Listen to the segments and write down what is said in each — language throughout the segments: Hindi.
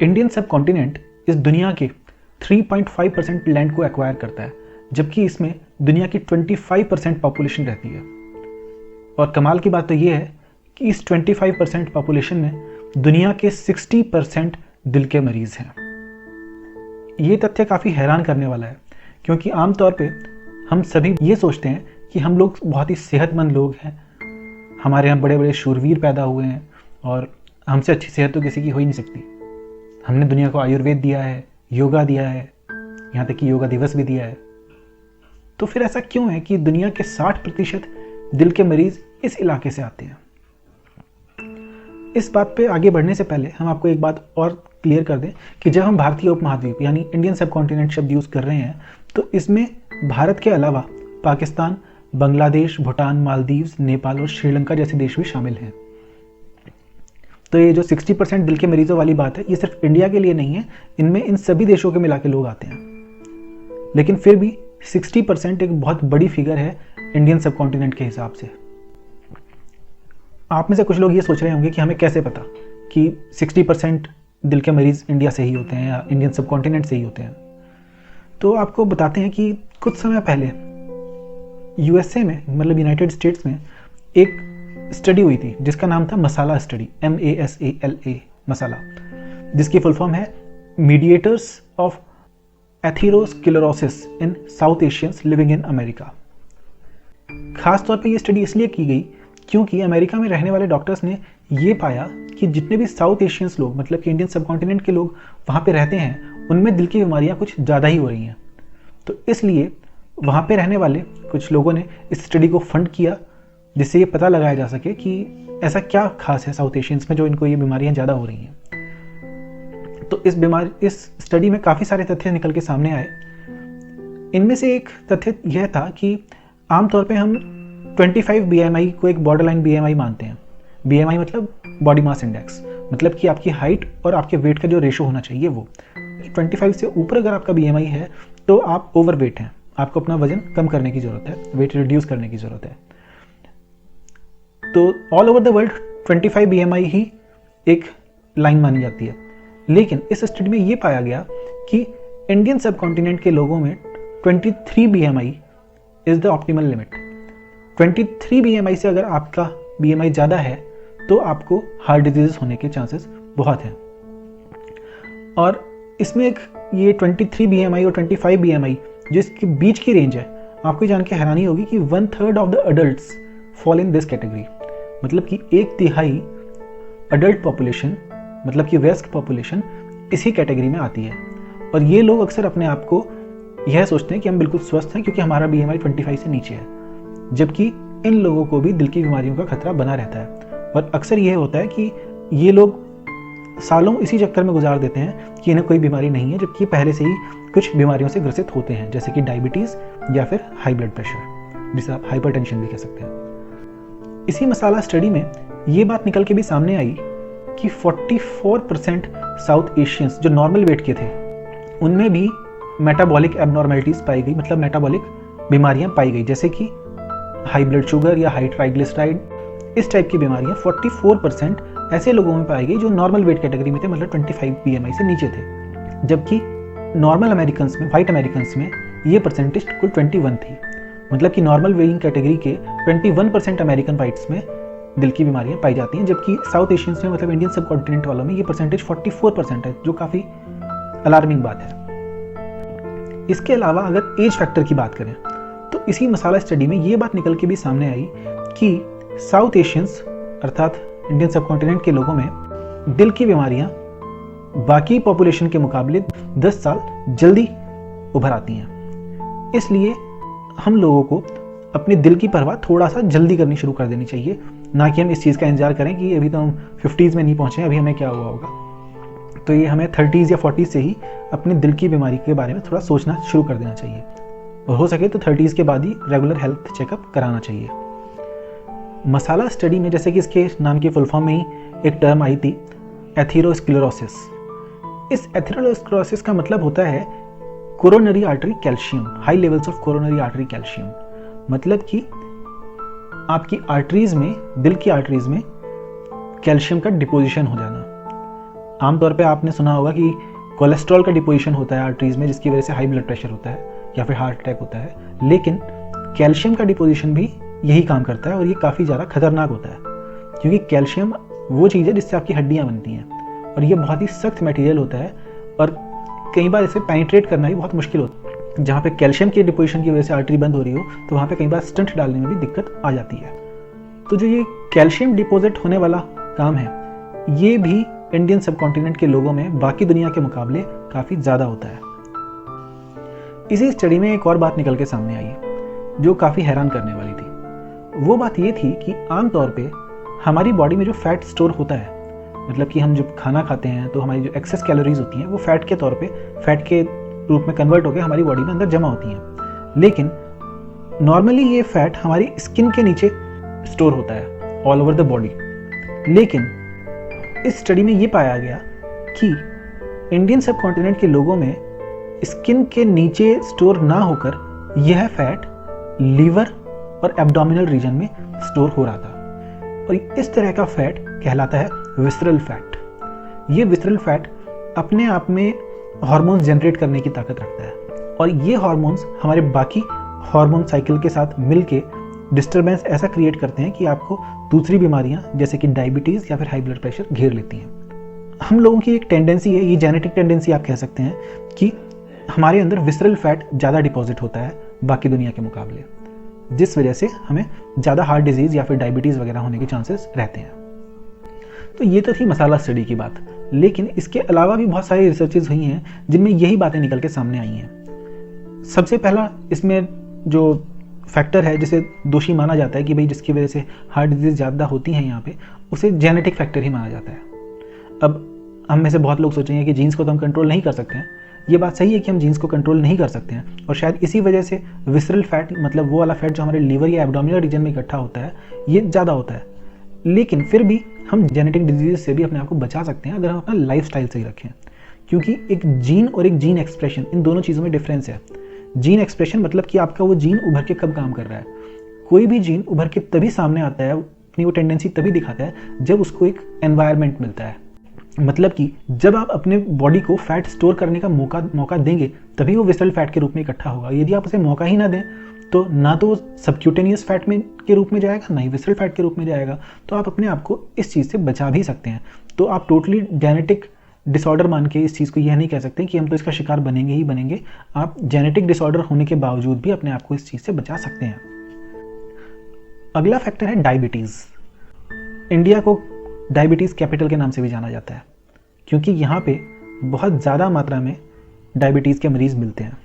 इंडियन सब कॉन्टिनेंट इस दुनिया के 3.5% लैंड को एक्वायर करता है, जबकि इसमें दुनिया की 25% पॉपुलेशन रहती है। और कमाल की बात तो ये है कि इस 25% पॉपुलेशन में दुनिया के 60% दिल के मरीज़ हैं। ये तथ्य काफ़ी हैरान करने वाला है, क्योंकि आमतौर पे हम सभी ये सोचते हैं कि हम लोग बहुत ही सेहतमंद लोग हैं, हमारे यहाँ बड़े बड़े शूरवीर पैदा हुए हैं और हमसे अच्छी सेहत तो किसी की हो ही नहीं सकती। हमने दुनिया को आयुर्वेद दिया है, योगा दिया है, यहाँ तक कि योगा दिवस भी दिया है। तो फिर ऐसा क्यों है कि दुनिया के 60% दिल के मरीज इस इलाके से आते हैं? इस बात पे आगे बढ़ने से पहले हम आपको एक बात और क्लियर कर दें कि जब हम भारतीय उपमहाद्वीप यानी इंडियन सब कॉन्टिनेंट शब्द यूज़ कर रहे हैं, तो इसमें भारत के अलावा पाकिस्तान, बांग्लादेश, भूटान, मालदीव्स, नेपाल और श्रीलंका जैसे देश भी शामिल हैं। तो ये जो 60% दिल के मरीजों वाली बात है, ये सिर्फ इंडिया के लिए नहीं है, इनमें इन सभी देशों के मिला के लोग आते हैं। लेकिन फिर भी 60% एक बहुत बड़ी फिगर है इंडियन सब कॉन्टिनेंट के हिसाब से। आप में से कुछ लोग ये सोच रहे होंगे कि हमें कैसे पता कि 60% दिल के मरीज इंडिया से ही होते हैं या इंडियन सब कॉन्टिनेंट से ही होते हैं। तो आपको बताते हैं कि कुछ समय पहले यूएसए में, मतलब यूनाइटेड स्टेट्स में, एक स्टडी हुई थी जिसका नाम था मसाला स्टडी, MASALA मसाला, जिसकी फुल फॉर्म है mediators of atherosclerosis in south Asians living in America. खास तौर पे ये स्टडी इसलिए की गई क्योंकि अमेरिका में रहने वाले डॉक्टर्स ने ये पाया कि जितने भी साउथ एशियंस लोग, मतलब कि इंडियन सब कॉन्टिनेंट के लोग वहाँ पे रहते हैं, उनमें दिल की बीमारियाँ कुछ ज़्यादा ही हो रही हैं। तो इसलिए वहाँ पे रहने वाले कुछ लोगों ने इस स्टडी को फंड किया, जिससे ये पता लगाया जा सके कि ऐसा क्या खास है साउथ एशियंस में जो इनको ये बीमारियाँ ज़्यादा हो रही हैं। तो इस स्टडी में काफ़ी सारे तथ्य निकल के सामने आए। इनमें से एक तथ्य यह था कि आमतौर पे हम 25 BMI को एक बॉर्डरलाइन BMI मानते हैं। BMI मतलब बॉडी मास इंडेक्स, मतलब कि आपकी हाइट और आपके वेट का जो रेशो होना चाहिए वो 25 से ऊपर अगर आपका BMI है तो आप ओवरवेट हैं, आपको अपना वजन कम करने की ज़रूरत है, वेट रिड्यूस करने की ज़रूरत है। तो all over the world 25 BMI ही एक लाइन मानी जाती है। लेकिन इस स्टडी में ये पाया गया कि इंडियन सब कॉन्टिनेंट के लोगों में 23 BMI is the optimal limit. 23 BMI से अगर आपका BMI ज़्यादा है तो आपको हार्ट डिजीज होने के चांसेस बहुत हैं। और इसमें एक ये 23 BMI और 25 BMI जो इसके बीच की रेंज है, आपको जान के हैरानी होगी कि 1/3 of the adults fall in this category. मतलब कि 1/3 अडल्ट पॉपुलेशन, मतलब कि वयस्क पॉपुलेशन इसी कैटेगरी में आती है। और ये लोग अक्सर अपने आप को यह सोचते हैं कि हम बिल्कुल स्वस्थ हैं क्योंकि हमारा BMI 25 से नीचे है, जबकि इन लोगों को भी दिल की बीमारियों का खतरा बना रहता है। और अक्सर यह होता है कि ये लोग सालों इसी चक्कर में गुजार देते हैं कि इन्हें कोई बीमारी नहीं है, जबकि पहले से ही कुछ बीमारियों से ग्रसित होते हैं, जैसे कि डायबिटीज़ या फिर हाई ब्लड प्रेशर, जिसे आप हाइपरटेंशन भी कह सकते हैं। इसी मसाला स्टडी में ये बात निकल के भी सामने आई कि 44% साउथ एशियंस जो नॉर्मल वेट के थे, उनमें भी मेटाबॉलिक एबनॉर्मेलिटीज़ पाई गई, मतलब मेटाबॉलिक बीमारियां पाई गई, जैसे कि हाई ब्लड शुगर या हाई ट्राइग्लिसराइड, इस टाइप की बीमारियां 44% ऐसे लोगों में पाई गई जो नॉर्मल वेट कैटेगरी में थे, मतलब 25 BMI से नीचे थे। जबकि नॉर्मल अमेरिकन्स में, वाइट अमेरिकन्स में ये परसेंटेज कुल 21 थी। मतलब कि नॉर्मल वेइंग कैटेगरी के 21% अमेरिकन वाइट्स में दिल की बीमारियां पाई जाती हैं, जबकि साउथ एशियंस में, मतलब इंडियन सब कॉन्टिनेंट वालों में ये परसेंटेज 44% है, जो काफ़ी अलार्मिंग बात है। इसके अलावा अगर एज फैक्टर की बात करें तो इसी मसाला स्टडी में ये बात निकल के भी सामने आई कि साउथ एशियंस अर्थात इंडियन सब कॉन्टिनेंट के लोगों में दिल की बीमारियां बाकी पॉपुलेशन के मुकाबले 10 साल जल्दी उभर आती हैं। इसलिए हम लोगों को अपने दिल की परवाह थोड़ा सा जल्दी करनी शुरू कर देनी चाहिए, ना कि हम इस चीज़ का इंतजार करें कि अभी तो हम 50s में नहीं पहुँचे, अभी हमें क्या हुआ होगा। तो ये हमें 30s या 40s से ही अपनी दिल की बीमारी के बारे में थोड़ा सोचना शुरू कर देना चाहिए, और हो सके तो 30s के बाद ही रेगुलर हेल्थ चेकअप कराना चाहिए। मसाला स्टडी में, जैसे कि इसके नाम की फुल फॉर्म में ही एक टर्म आई थी, एथेरोस्क्लेरोसिस। इस एथेरोस्क्लेरोसिस का मतलब होता है coronary artery calcium, high levels of coronary artery calcium. मतलब कि आपकी आर्टरीज में, दिल की आर्टरीज में कैल्शियम का डिपोजिशन हो जाना। आमतौर पे आपने सुना होगा कि कोलेस्ट्रॉल का डिपोजिशन होता है आर्टरीज में, जिसकी वजह से हाई ब्लड प्रेशर होता है या फिर हार्ट अटैक होता है। लेकिन कैल्शियम का डिपोजिशन भी यही काम करता है और ये काफ़ी ज़्यादा खतरनाक होता है, क्योंकि कैल्शियम वो चीज़ है जिससे आपकी हड्डियाँ बनती हैं और ये बहुत ही सख्त मटेरियल होता है और कई बार इसे पेनिट्रेट करना भी बहुत मुश्किल होता है। जहाँ पे कैल्शियम के डिपोजिशन की वजह से आर्टरी बंद हो रही हो तो वहाँ पे कई बार स्टंट डालने में भी दिक्कत आ जाती है। तो जो ये कैल्शियम डिपोजिट होने वाला काम है, ये भी इंडियन सबकॉन्टिनेंट के लोगों में बाकी दुनिया के मुकाबले काफ़ी ज़्यादा होता है। इसी स्टडी में एक और बात निकल के सामने आई जो काफ़ी हैरान करने वाली थी। वो बात ये थी कि आमतौर पे हमारी बॉडी में जो फैट स्टोर होता है, मतलब कि हम जब खाना खाते हैं तो हमारी जो एक्सेस कैलोरीज होती हैं वो फैट के तौर पे, फैट के रूप में कन्वर्ट होकर हमारी बॉडी में अंदर जमा होती हैं। लेकिन नॉर्मली ये फैट हमारी स्किन के नीचे स्टोर होता है ऑल ओवर द बॉडी। लेकिन इस स्टडी में ये पाया गया कि इंडियन सबकॉन्टिनेंट के लोगों में स्किन के नीचे स्टोर ना होकर यह फैट लीवर और एब्डोमिनल रीजन में स्टोर हो रहा था और इस तरह का फैट कहलाता है विसरल फैट। ये विसरल फैट अपने आप में हार्मोन्स जनरेट करने की ताकत रखता है और ये हार्मोन्स हमारे बाकी हार्मोन साइकिल के साथ मिलके डिस्टरबेंस ऐसा क्रिएट करते हैं कि आपको दूसरी बीमारियां जैसे कि डायबिटीज़ या फिर हाई ब्लड प्रेशर घेर लेती हैं। हम लोगों की एक टेंडेंसी है, ये जेनेटिक टेंडेंसी आप कह सकते हैं, कि हमारे अंदर विसरल फैट ज़्यादा डिपॉजिट होता है बाकी दुनिया के मुकाबले, जिस वजह से हमें ज़्यादा हार्ट डिजीज़ या फिर डायबिटीज़ वगैरह होने के चांसेस रहते हैं। तो ये तो थी मसाला स्टडी की बात, लेकिन इसके अलावा भी बहुत सारी रिसर्चेज हुई हैं जिनमें यही बातें निकल के सामने आई हैं। सबसे पहला इसमें जो फैक्टर है जिसे दोषी माना जाता है कि भाई जिसकी वजह से हार्ट डिजीज़ ज़्यादा होती हैं यहाँ पे, उसे जेनेटिक फैक्टर ही माना जाता है। अब हम में से बहुत लोग सोचेंगे कि जीन्स को तो हम कंट्रोल नहीं कर सकते हैं। ये बात सही है कि हम जीन्स को कंट्रोल नहीं कर सकते हैं और शायद इसी वजह से विसरल फैट, मतलब वो वाला फैट जो हमारे लीवर या एब्डोमिनल रीजन में इकट्ठा होता है, ये ज़्यादा होता है। लेकिन फिर भी हम जेनेटिक डिजीज से भी अपने आप को बचा सकते हैं अगर हम अपना लाइफस्टाइल सही रखें, क्योंकि एक जीन और एक जीन एक्सप्रेशन, इन दोनों चीज़ों में डिफरेंस है। जीन एक्सप्रेशन मतलब कि आपका वो जीन उभर के कब काम कर रहा है। कोई भी जीन उभर के तभी सामने आता है, अपनी वो टेंडेंसी तभी दिखाता है जब उसको एक एनवायरनमेंट मिलता है। मतलब कि जब आप अपने बॉडी को फैट स्टोर करने का मौका देंगे तभी वो विसरल फैट के रूप में इकट्ठा होगा। यदि आप उसे मौका ही ना दें तो ना तो सबक्यूटेनियस फैट में के रूप में जाएगा, ना ही विसरल फैट के रूप में जाएगा। तो आप अपने आप को इस चीज़ से बचा भी सकते हैं। तो आप टोटली जेनेटिक डिसऑर्डर मान के इस चीज़ को यह नहीं कह सकते कि हम तो इसका शिकार बनेंगे ही बनेंगे। आप जेनेटिक डिसऑर्डर होने के बावजूद भी अपने आप को इस चीज़ से बचा सकते हैं। अगला फैक्टर है डायबिटीज़। इंडिया को डायबिटीज़ कैपिटल के नाम से भी जाना जाता है, क्योंकि यहाँ पे बहुत ज़्यादा मात्रा में डायबिटीज़ के मरीज़ मिलते हैं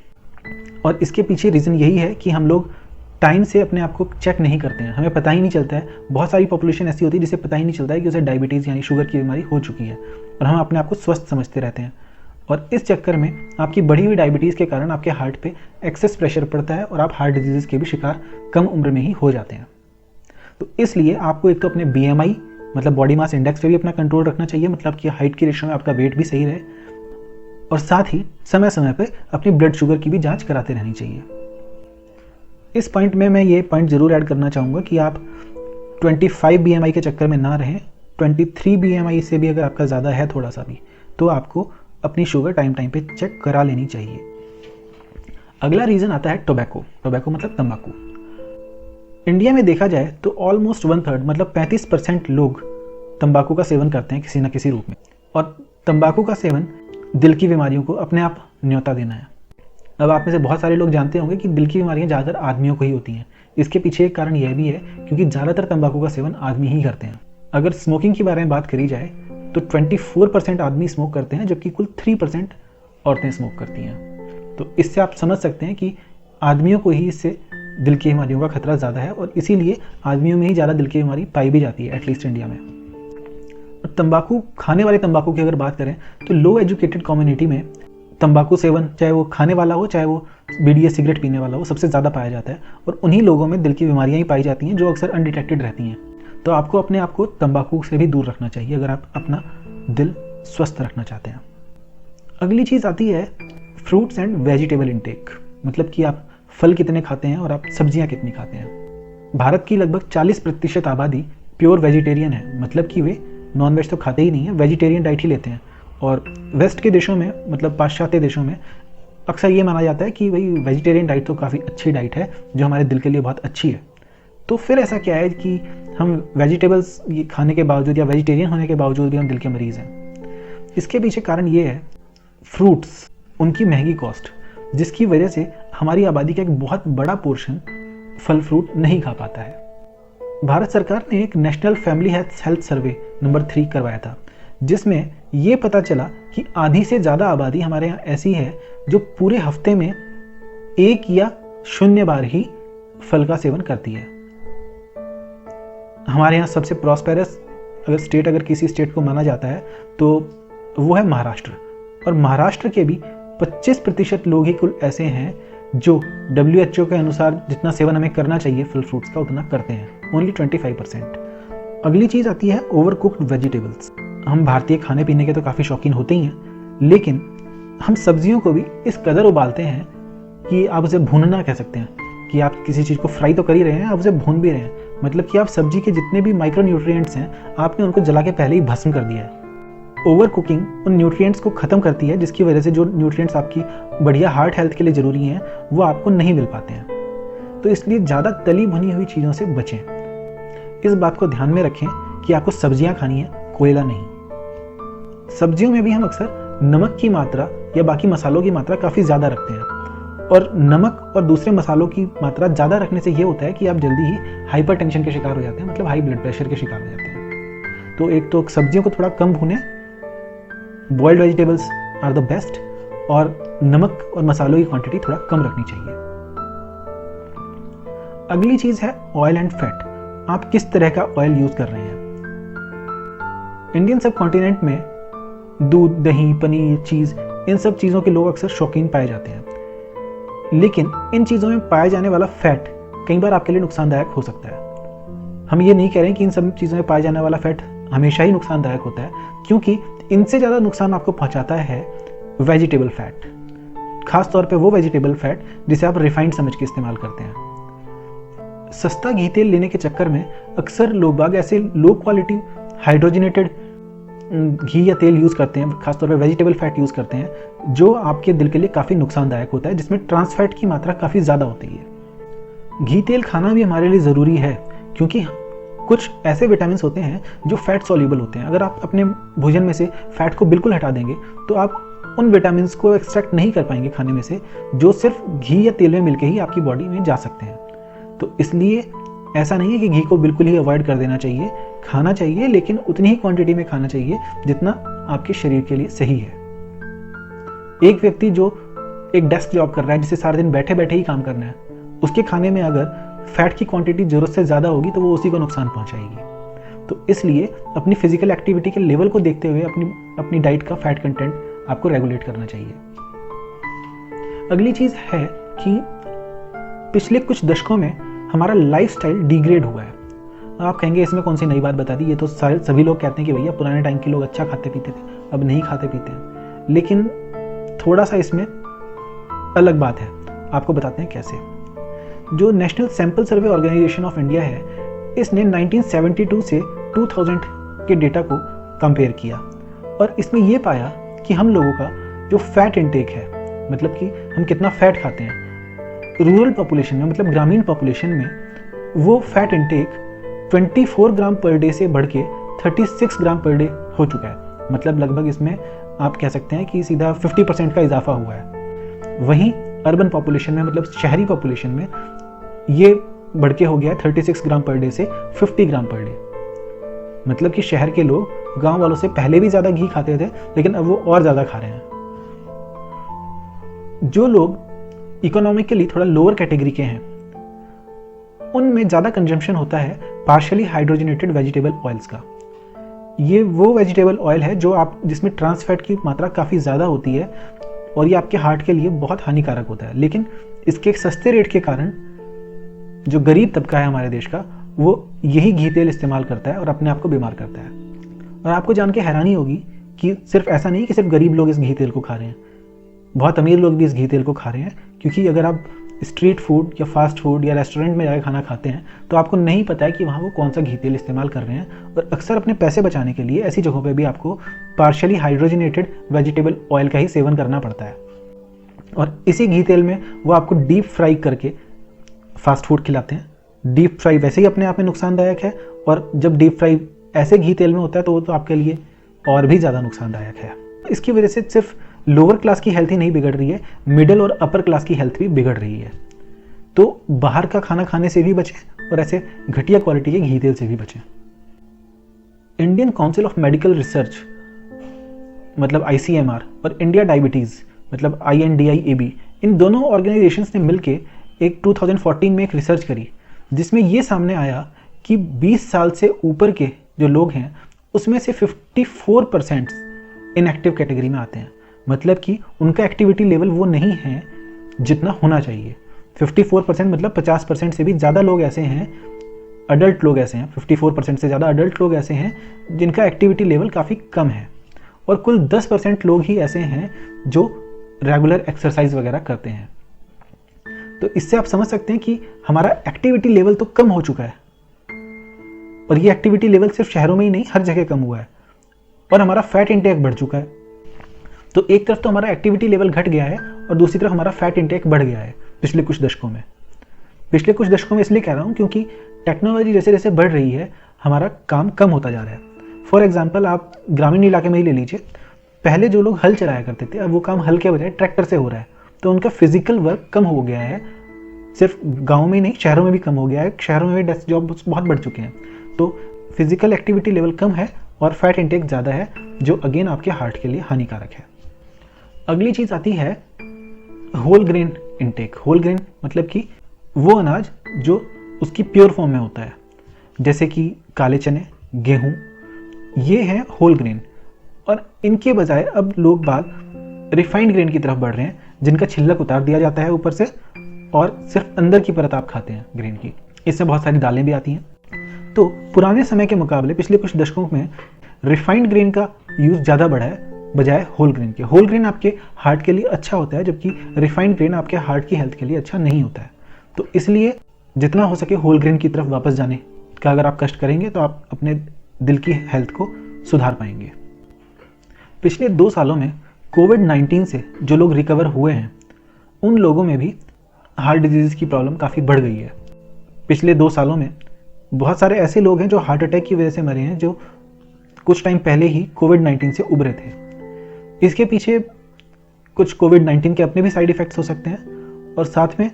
और इसके पीछे रीज़न यही है कि हम लोग टाइम से अपने आप को चेक नहीं करते हैं। हमें पता ही नहीं चलता है। बहुत सारी पॉपुलेशन ऐसी होती है जिसे पता ही नहीं चलता है कि उसे डायबिटीज़ यानी शुगर की बीमारी हो चुकी है और हम अपने आप को स्वस्थ समझते रहते हैं। और इस चक्कर में आपकी बढ़ी हुई डायबिटीज़ के कारण आपके हार्ट पे एक्सेस प्रेशर पड़ता है और आप हार्ट डिजीज़ के भी शिकार कम उम्र में ही हो जाते हैं। तो इसलिए आपको एक तो अपने BMI मतलब बॉडी मास इंडेक्स पे भी अपना कंट्रोल रखना चाहिए, मतलब कि हाइट की रेशो में आपका वेट भी सही रहे, और साथ ही समय समय पर अपनी ब्लड शुगर की भी जांच कराते रहनी चाहिए। इस पॉइंट में मैं ये पॉइंट ज़रूर ऐड करना चाहूँगा कि आप 25 BMI के चक्कर में ना रहें। 23 BMI से भी अगर आपका ज़्यादा है थोड़ा सा भी, तो आपको अपनी शुगर टाइम पे चेक करा लेनी चाहिए। अगला रीज़न आता है टोबैको। टोबैको मतलब तंबाकू। इंडिया में देखा जाए तो ऑलमोस्ट 1/3 मतलब 35% लोग तंबाकू का सेवन करते हैं किसी न किसी रूप में, और तंबाकू का सेवन दिल की बीमारियों को अपने आप न्योता देना है। अब आप में से बहुत सारे लोग जानते होंगे कि दिल की बीमारियां ज़्यादातर आदमियों को ही होती हैं। इसके पीछे एक कारण यह भी है क्योंकि ज़्यादातर तंबाकू का सेवन आदमी ही करते हैं। अगर स्मोकिंग के बारे में बात करी जाए तो 24% आदमी स्मोक करते हैं, जबकि कुल 3% औरतें स्मोक करती हैं। तो इससे आप समझ सकते हैं कि आदमियों को ही इससे दिल की बीमारियों का खतरा ज़्यादा है और इसीलिए आदमियों में ही ज़्यादा दिल की बीमारी पाई भी जाती है, एटलीस्ट इंडिया में। और तंबाकू खाने वाले तंबाकू की अगर बात करें तो लो एजुकेटेड कम्युनिटी में तंबाकू सेवन, चाहे वो खाने वाला हो चाहे वो बीड़ी या सिगरेट पीने वाला हो, सबसे ज़्यादा पाया जाता है और उन्हीं लोगों में दिल की बीमारियां ही पाई जाती हैं जो अक्सर अनडिटेक्टेड रहती हैं। तो आपको अपने आप को तंबाकू से भी दूर रखना चाहिए अगर आप अपना दिल स्वस्थ रखना चाहते हैं। अगली चीज़ आती है फ्रूट्स एंड वेजिटेबल इंटेक, मतलब कि आप फल कितने खाते हैं और आप सब्जियां कितनी खाते हैं। भारत की लगभग 40% आबादी प्योर वेजिटेरियन है, मतलब कि वे नॉनवेज तो खाते ही नहीं है, वेजिटेरियन डाइट ही लेते हैं। और वेस्ट के देशों में, मतलब पाश्चात्य देशों में, अक्सर ये माना जाता है कि भाई वेजिटेरियन डाइट तो काफ़ी अच्छी डाइट है जो हमारे दिल के लिए बहुत अच्छी है। तो फिर ऐसा क्या है कि हम वेजिटेबल्स ये खाने के बावजूद या वेजिटेरियन होने के बावजूद भी हम दिल के मरीज़ हैं? इसके पीछे कारण ये है फ्रूट्स, उनकी महंगी कॉस्ट, जिसकी वजह से हमारी आबादी का एक बहुत बड़ा पोर्शन फल फ्रूट नहीं खा पाता है। भारत सरकार ने एक national family health survey number 3 करवाया था, जिसमें ये पता चला कि आधी से ज़्यादा आबादी हमारे यहाँ ऐसी है जो पूरे हफ्ते में 1 या 0 बार ही फल का सेवन करती है। हमारे यहाँ सबसे प्रॉस्पेरस अगर किसी स्टेट को माना जाता है तो वो है महाराष्ट्र, और महाराष्ट्र के भी 25% लोग ही कुल ऐसे हैं जो WHO के अनुसार जितना सेवन हमें करना चाहिए फल फ्रूट्स का उतना करते हैं, ओनली 25%। अगली चीज़ आती है ओवर कुक्ड वेजिटेबल्स। हम भारतीय खाने पीने के तो काफ़ी शौकीन होते ही हैं, लेकिन हम सब्जियों को भी इस कदर उबालते हैं कि आप उसे भूनना कह सकते हैं, कि आप किसी चीज़ को फ्राई तो कर ही रहे हैं, आप उसे भून भी रहे हैं। मतलब कि आप सब्जी के जितने भी माइक्रो न्यूट्रिएंट्स हैं आपने उनको जला के पहले ही भस्म कर दिया है। ओवर कुकिंग उन न्यूट्रिएंट्स को ख़त्म करती है, जिसकी वजह से जो न्यूट्रिएंट्स आपकी बढ़िया हार्ट हेल्थ के लिए ज़रूरी हैं वो आपको नहीं मिल पाते हैं। तो इसलिए ज़्यादा तली भुनी हुई चीज़ों से बचें। इस बात को ध्यान में रखें कि आपको सब्जियां खानी है, कोयला नहीं। सब्जियों में भी हम अक्सर नमक की मात्रा या बाकी मसालों की मात्रा काफ़ी ज़्यादा रखते हैं, और नमक और दूसरे मसालों की मात्रा ज़्यादा रखने से ये होता है कि आप जल्दी ही हाइपरटेंशन के शिकार हो जाते हैं, मतलब हाई ब्लड प्रेशर के शिकार हो जाते हैं। तो एक तो सब्जियों को थोड़ा कम भूनें, boiled vegetables are the best, और नमक और मसालों की क्वांटिटी थोड़ा कम रखनी चाहिए। अगली चीज़ है ऑयल एंड फैट। आप किस तरह का ऑयल यूज़ कर रहे हैं? इंडियन सब कॉन्टिनेंट में दूध, दही, पनीर, चीज़, इन सब चीज़ों के लोग अक्सर शौकीन पाए जाते हैं, लेकिन इन चीज़ों में पाया जाने वाला फैट कई बार आपके लिए नुकसानदायक हो सकता है। हम ये नहीं कह रहे हैं कि इन सब चीज़ों में पाया जाने वाला फैट हमेशा ही नुकसानदायक होता है, क्योंकि इनसे ज़्यादा नुकसान आपको पहुंचाता है वेजिटेबल फैट, खास तौर पे वो वेजिटेबल फैट जिसे आप रिफाइंड समझ के इस्तेमाल करते हैं। सस्ता घी तेल लेने के चक्कर में अक्सर लोग बाग ऐसे लो क्वालिटी हाइड्रोजनेटेड घी या तेल यूज़ करते हैं, खासतौर पे वेजिटेबल फैट यूज़ करते हैं, जो आपके दिल के लिए काफ़ी नुकसानदायक होता है, जिसमें ट्रांस फैट की मात्रा काफ़ी ज़्यादा होती है। घी तेल खाना भी हमारे लिए ज़रूरी है, क्योंकि कुछ ऐसे विटामिन होते हैं जो फैट सॉल्युबल होते हैं। अगर आप अपने भोजन में से फैट को बिल्कुल हटा देंगे तो आप उन विटामिन को एक्सट्रैक्ट नहीं कर पाएंगे खाने में से, जो सिर्फ घी या तेल में मिलके ही आपकी बॉडी में जा सकते हैं। तो इसलिए ऐसा नहीं है कि घी को बिल्कुल ही अवॉइड कर देना चाहिए, खाना चाहिए, लेकिन उतनी ही क्वांटिटी में खाना चाहिए जितना आपके शरीर के लिए सही है। एक व्यक्ति जो एक डेस्क जॉब कर रहा है, जिसे सारा दिन बैठे बैठे ही काम करना है, उसके खाने में अगर फैट की क्वांटिटी जरूरत से ज़्यादा होगी तो वो उसी को नुकसान पहुंचाएगी। तो इसलिए अपनी फिजिकल एक्टिविटी के लेवल को देखते हुए अपनी डाइट का फैट कंटेंट आपको रेगुलेट करना चाहिए। अगली चीज़ है कि पिछले कुछ दशकों में हमारा लाइफस्टाइल डिग्रेड हुआ है। आप कहेंगे इसमें कौन सी नई बात बता दी, ये तो सभी लोग कहते हैं कि भैया पुराने टाइम के लोग अच्छा खाते पीते थे, अब नहीं खाते पीते हैं। लेकिन थोड़ा सा इसमें अलग बात है, आपको बताते हैं कैसे। जो national sample survey organisation of India है, इसने 1972 से 2000 के डेटा को कंपेयर किया, और इसमें यह पाया कि हम लोगों का जो फैट इनटेक है, मतलब कि हम कितना फैट खाते हैं, रूरल पॉपुलेशन में, मतलब ग्रामीण पॉपुलेशन में, वो फैट इनटेक 24 ग्राम पर डे से बढ़ के 36 ग्राम पर डे हो चुका है। मतलब लगभग इसमें आप कह सकते हैं कि सीधा 50% का इजाफा हुआ है। वहीं अर्बन पॉपुलेशन में, मतलब शहरी पॉपुलेशन में, ये बढ़ के हो गया है 36 ग्राम पर डे से 50 ग्राम पर डे। मतलब कि शहर के लोग गांव वालों से पहले भी ज़्यादा घी खाते थे, लेकिन अब वो और ज़्यादा खा रहे हैं। जो लोग इकोनॉमिकली थोड़ा लोअर कैटेगरी के हैं, उनमें ज़्यादा कंजम्पशन होता है पार्शियली हाइड्रोजनेटेड वेजिटेबल ऑयल्स का। ये वो वेजिटेबल ऑयल है जिसमें ट्रांस फैट की मात्रा काफ़ी ज़्यादा होती है, और ये आपके हार्ट के लिए बहुत हानिकारक होता है। लेकिन इसके सस्ते रेट के कारण जो गरीब तबका है हमारे देश का, वो यही घी तेल इस्तेमाल करता है और अपने आप को बीमार करता है। और आपको जान के हैरानी होगी कि सिर्फ ऐसा नहीं कि सिर्फ गरीब लोग इस घी तेल को खा रहे हैं, बहुत अमीर लोग भी इस घी तेल को खा रहे हैं। क्योंकि अगर आप स्ट्रीट फूड या फास्ट फूड या रेस्टोरेंट में जाकर खाना खाते हैं तो आपको नहीं पता है कि वहाँ वो कौन सा घी तेल इस्तेमाल कर रहे हैं, और अक्सर अपने पैसे बचाने के लिए ऐसी जगहों पे भी आपको पार्शियली हाइड्रोजनेटेड वेजिटेबल ऑयल का ही सेवन करना पड़ता है। और इसी घी तेल में वो आपको डीप फ्राई करके फास्ट फूड खिलाते हैं। डीप फ्राई वैसे ही अपने आप में नुकसानदायक है, और जब डीप फ्राई ऐसे घी तेल में होता है तो वो तो आपके लिए और भी ज़्यादा नुकसानदायक है। इसकी वजह से सिर्फ लोअर क्लास की हेल्थ ही नहीं बिगड़ रही है, मिडिल और अपर क्लास की हेल्थ भी बिगड़ रही है। तो बाहर का खाना खाने से भी बचें और ऐसे घटिया क्वालिटी के घी तेल से भी बचें। Indian council of medical research मतलब ICMR और इंडिया डायबिटीज़ मतलब INDIAB, इन दोनों ऑर्गेनाइजेशंस ने मिलकर एक 2014 में एक रिसर्च करी जिसमें ये सामने आया कि 20 साल से ऊपर के जो लोग हैं उसमें से 54% इनएक्टिव कैटेगरी में आते हैं। मतलब कि उनका एक्टिविटी लेवल वो नहीं है जितना होना चाहिए। 54% मतलब 50% से भी ज़्यादा लोग ऐसे हैं, अडल्ट लोग ऐसे हैं, 54% से ज़्यादा अडल्ट लोग ऐसे हैं जिनका एक्टिविटी लेवल काफ़ी कम है, और कुल 10% लोग ही ऐसे हैं जो रेगुलर एक्सरसाइज वगैरह करते हैं। तो इससे आप समझ सकते हैं कि हमारा एक्टिविटी लेवल तो कम हो चुका है, और ये एक्टिविटी लेवल सिर्फ शहरों में ही नहीं हर जगह कम हुआ है, और हमारा फैट इंटेक बढ़ चुका है। तो एक तरफ तो हमारा एक्टिविटी लेवल घट गया है और दूसरी तरफ हमारा फैट इंटेक बढ़ गया है पिछले कुछ दशकों में। पिछले कुछ दशकों में इसलिए कह रहा हूँ क्योंकि टेक्नोलॉजी जैसे जैसे बढ़ रही है हमारा काम कम होता जा रहा है। फॉर एग्जाम्पल आप ग्रामीण इलाके में ही ले लीजिए, पहले जो लोग हल चलाया करते थे अब वो काम हल के बजाय ट्रैक्टर से हो रहा है, तो उनका फिजिकल वर्क कम हो गया है। सिर्फ गाँव में ही नहीं, शहरों में भी कम हो गया है। शहरों में भी डेस्क जॉब बहुत बढ़ चुके हैं, तो फिजिकल एक्टिविटी लेवल कम है और फैट इंटेक ज़्यादा है, जो अगेन आपके हार्ट के लिए हानिकारक है। अगली चीज़ आती है whole grain intake. Whole grain मतलब कि वो अनाज जो उसकी प्योर फॉर्म में होता है, जैसे कि काले चने, गेहूं, ये है होल ग्रेन। और इनके बजाय अब लोग बाग रिफाइंड ग्रेन की तरफ बढ़ रहे हैं, जिनका छिलक उतार दिया जाता है ऊपर से और सिर्फ अंदर की परत आप खाते हैं ग्रेन की। इससे बहुत सारी दालें भी आती हैं। तो पुराने समय के मुकाबले पिछले कुछ दशकों में रिफाइंड ग्रेन का यूज़ ज़्यादा बढ़ा है बजाय होल ग्रेन के। होल ग्रेन आपके हार्ट के लिए अच्छा होता है, जबकि रिफाइंड ग्रेन आपके हार्ट की हेल्थ के लिए अच्छा नहीं होता है। तो इसलिए जितना हो सके होल ग्रेन की तरफ वापस जाने का अगर आप कष्ट करेंगे तो आप अपने दिल की हेल्थ को सुधार पाएंगे। पिछले 2 सालों में कोविड-19 से जो लोग रिकवर हुए हैं उन लोगों में भी हार्ट डिजीज़ की प्रॉब्लम काफ़ी बढ़ गई है। पिछले 2 सालों में बहुत सारे ऐसे लोग हैं जो हार्ट अटैक की वजह से मरे हैं, जो कुछ टाइम पहले ही कोविड-19 से उभरे थे। इसके पीछे कुछ कोविड-19 के अपने भी साइड इफ़ेक्ट्स हो सकते हैं, और साथ में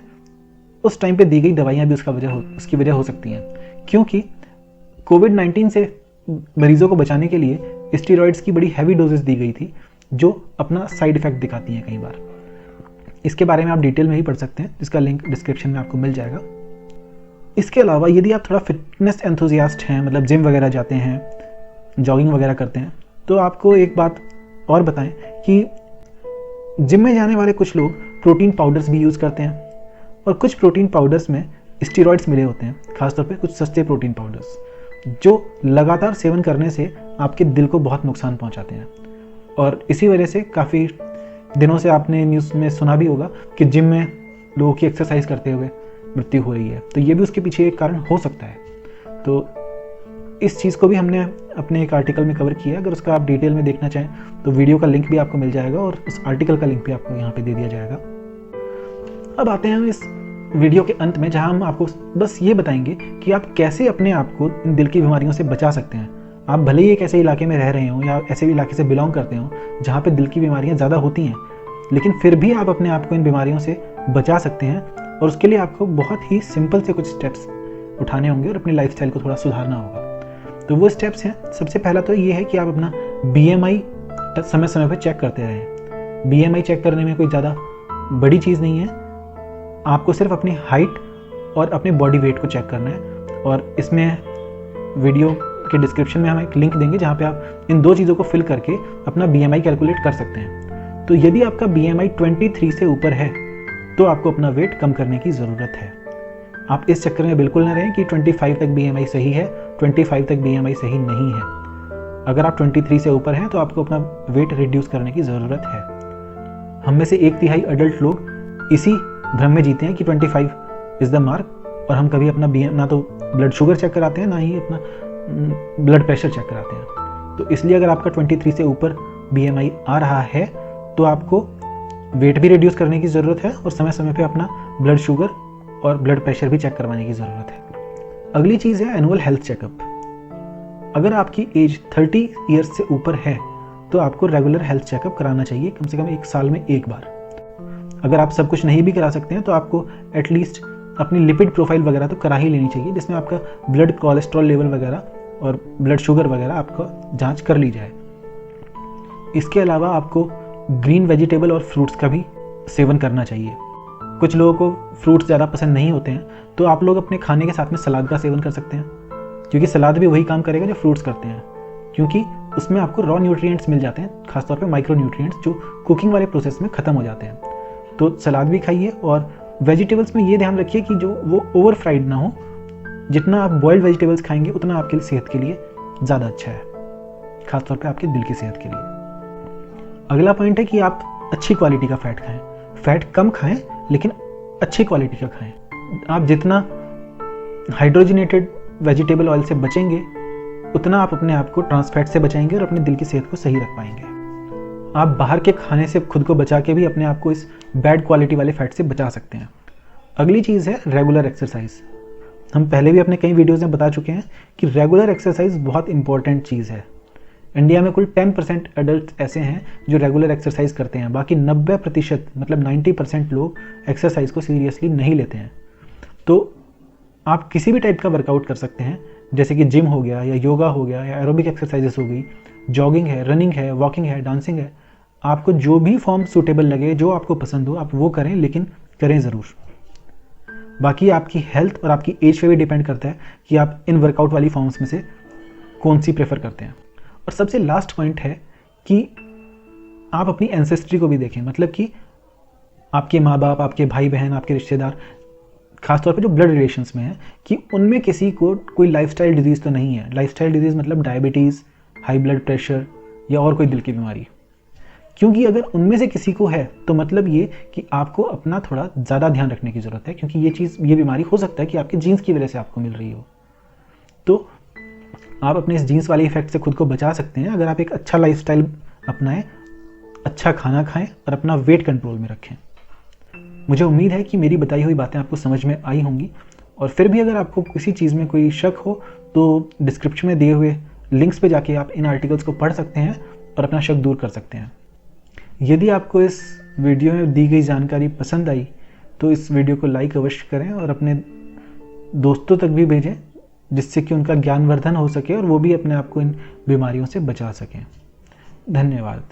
उस टाइम पे दी गई दवाइयाँ भी उसकी वजह हो सकती हैं, क्योंकि कोविड-19 से मरीजों को बचाने के लिए स्टेरॉइड्स की बड़ी हैवी डोजेस दी गई थी, जो अपना साइड इफ़ेक्ट दिखाती हैं कई बार। इसके बारे में आप डिटेल में ही पढ़ सकते हैं, जिसका लिंक डिस्क्रिप्शन में आपको मिल जाएगा। इसके अलावा यदि आप थोड़ा फिटनेस एंथुजियास्ट हैं, मतलब जिम वगैरह जाते हैं, जॉगिंग वगैरह करते हैं, तो आपको एक बात और बताएं कि जिम में जाने वाले कुछ लोग प्रोटीन पाउडर्स भी यूज़ करते हैं, और कुछ प्रोटीन पाउडर्स में स्टेरॉइड्स मिले होते हैं, खासतौर पे कुछ सस्ते प्रोटीन पाउडर्स, जो लगातार सेवन करने से आपके दिल को बहुत नुकसान पहुंचाते हैं। और इसी वजह से काफ़ी दिनों से आपने न्यूज़ में सुना भी होगा कि जिम में लोगों की एक्सरसाइज करते हुए मृत्यु हो रही है, तो ये भी उसके पीछे एक कारण हो सकता है। तो इस चीज़ को भी हमने अपने एक आर्टिकल में कवर किया है, अगर उसका आप डिटेल में देखना चाहें तो वीडियो का लिंक भी आपको मिल जाएगा और उस आर्टिकल का लिंक भी आपको यहाँ पे दे दिया जाएगा। अब आते हैं हम इस वीडियो के अंत में, जहाँ हम आपको बस ये बताएंगे कि आप कैसे अपने आप को इन दिल की बीमारियों से बचा सकते हैं। आप भले ही एक ऐसे इलाके में रह रहे हों या ऐसे इलाके से बिलोंग करते हों जहाँ पे दिल की बीमारियाँ ज़्यादा होती हैं, लेकिन फिर भी आप अपने आप को इन बीमारियों से बचा सकते हैं। और उसके लिए आपको बहुत ही सिंपल से कुछ स्टेप्स उठाने होंगे और अपनी लाइफस्टाइल को थोड़ा सुधारना होगा। तो वो स्टेप्स हैं, सबसे पहला तो ये है कि आप अपना BMI समय समय पर चेक करते रहें। BMI चेक करने में कोई ज़्यादा बड़ी चीज़ नहीं है, आपको सिर्फ अपनी हाइट और अपने बॉडी वेट को चेक करना है। और इसमें वीडियो के डिस्क्रिप्शन में हम एक लिंक देंगे जहाँ पे आप इन 2 चीज़ों को फिल करके अपना BMI कैलकुलेट कर सकते हैं। तो यदि आपका BMI 23 से ऊपर है तो आपको अपना वेट कम करने की ज़रूरत है। आप इस चक्कर में बिल्कुल ना रहें कि 25 तक BMI सही है, 25 तक BMI सही नहीं है। अगर आप 23 से ऊपर हैं तो आपको अपना वेट रिड्यूस करने की ज़रूरत है। हम में से 1/3 अडल्ट लोग इसी भ्रम में जीते हैं कि 25 इज़ द मार्क, और हम कभी अपना ना तो ब्लड शुगर चेक कराते हैं, ना ही अपना ब्लड प्रेशर चेक कराते हैं। तो इसलिए अगर आपका 23 से ऊपर BMI आ रहा है तो आपको वेट भी रिड्यूस करने की ज़रूरत है और समय समय पे अपना ब्लड शुगर और ब्लड प्रेशर भी चेक करवाने की ज़रूरत है। अगली चीज़ है एनुअल हेल्थ चेकअप। अगर आपकी एज 30 ईयर्स से ऊपर है तो आपको रेगुलर हेल्थ चेकअप कराना चाहिए, कम से कम 1 साल में 1 बार। अगर आप सब कुछ नहीं भी करा सकते हैं तो आपको एटलीस्ट अपनी लिपिड प्रोफाइल वगैरह तो करा ही लेनी चाहिए, जिसमें आपका ब्लड कोलेस्ट्रॉल लेवल वगैरह और ब्लड शुगर वगैरह आपका जांच कर ली जाए। इसके अलावा आपको ग्रीन वेजिटेबल और फ्रूट्स का भी सेवन करना चाहिए। कुछ लोगों को फ्रूट्स ज़्यादा पसंद नहीं होते हैं, तो आप लोग अपने खाने के साथ में सलाद का सेवन कर सकते हैं, क्योंकि सलाद भी वही काम करेगा जो फ्रूट्स करते हैं, क्योंकि उसमें आपको रॉ न्यूट्रिएंट्स मिल जाते हैं, खासतौर पे माइक्रो न्यूट्रिएंट्स जो कुकिंग वाले प्रोसेस में ख़त्म हो जाते हैं। तो सलाद भी खाइए, और वेजिटेबल्स में ये ध्यान रखिए कि जो वो ओवर फ्राइड ना हो। जितना आप बॉइल्ड वेजिटेबल्स खाएंगे उतना आपके सेहत के लिए ज़्यादा अच्छा है, खासतौर पे आपके दिल की सेहत के लिए। अगला पॉइंट है कि आप अच्छी क्वालिटी का फैट खाएं। फैट कम खाएं लेकिन अच्छी क्वालिटी का खाएं। आप जितना हाइड्रोजनेटेड वेजिटेबल ऑयल से बचेंगे उतना आप अपने आप को ट्रांस फैट से बचाएंगे और अपने दिल की सेहत को सही रख पाएंगे। आप बाहर के खाने से खुद को बचा के भी अपने आप को इस बैड क्वालिटी वाले फैट से बचा सकते हैं। अगली चीज़ है रेगुलर एक्सरसाइज। हम पहले भी अपने कई वीडियोज़ में बता चुके हैं कि रेगुलर एक्सरसाइज बहुत इंपॉर्टेंट चीज़ है। इंडिया में कुल 10% एडल्ट ऐसे हैं जो रेगुलर एक्सरसाइज करते हैं, बाकी 90% मतलब 90% लोग एक्सरसाइज को सीरियसली नहीं लेते हैं। तो आप किसी भी टाइप का वर्कआउट कर सकते हैं, जैसे कि जिम हो गया या योगा हो गया या एरोबिक एक्सरसाइजेस हो गई, जॉगिंग है, रनिंग है, वॉकिंग है, डांसिंग है। आपको जो भी फॉर्म सूटेबल लगे, जो आपको पसंद हो, आप वो करें, लेकिन करें ज़रूर। बाकी आपकी हेल्थ और आपकी एज पे भी डिपेंड करता है कि आप इन वर्कआउट वाली फॉर्म्स में से कौन सी प्रेफर करते हैं। और सबसे लास्ट पॉइंट है कि आप अपनी एंसेस्ट्री को भी देखें, मतलब कि आपके माँ बाप, आपके भाई बहन, आपके रिश्तेदार, खासतौर पे जो ब्लड रिलेशंस में है, कि उनमें किसी को कोई लाइफस्टाइल डिजीज़ तो नहीं है। लाइफस्टाइल डिजीज़ मतलब डायबिटीज़, हाई ब्लड प्रेशर या और कोई दिल की बीमारी। क्योंकि अगर उनमें से किसी को है तो मतलब ये कि आपको अपना थोड़ा ज़्यादा ध्यान रखने की ज़रूरत है, क्योंकि ये बीमारी हो सकता है कि आपके जीन्स की वजह से आपको मिल रही हो। तो आप अपने इस जीन्स वाले इफेक्ट से खुद को बचा सकते हैं अगर आप एक अच्छा लाइफस्टाइल अपनाएं, अच्छा खाना खाएं और अपना वेट कंट्रोल में रखें। मुझे उम्मीद है कि मेरी बताई हुई बातें आपको समझ में आई होंगी, और फिर भी अगर आपको किसी चीज़ में कोई शक हो तो डिस्क्रिप्शन में दिए हुए लिंक्स पे जाके आप इन आर्टिकल्स को पढ़ सकते हैं और अपना शक दूर कर सकते हैं। यदि आपको इस वीडियो में दी गई जानकारी पसंद आई तो इस वीडियो को लाइक अवश्य करें और अपने दोस्तों तक भी भेजें, जिससे कि उनका ज्ञानवर्धन हो सके और वो भी अपने आप को इन बीमारियों से बचा सकें। धन्यवाद।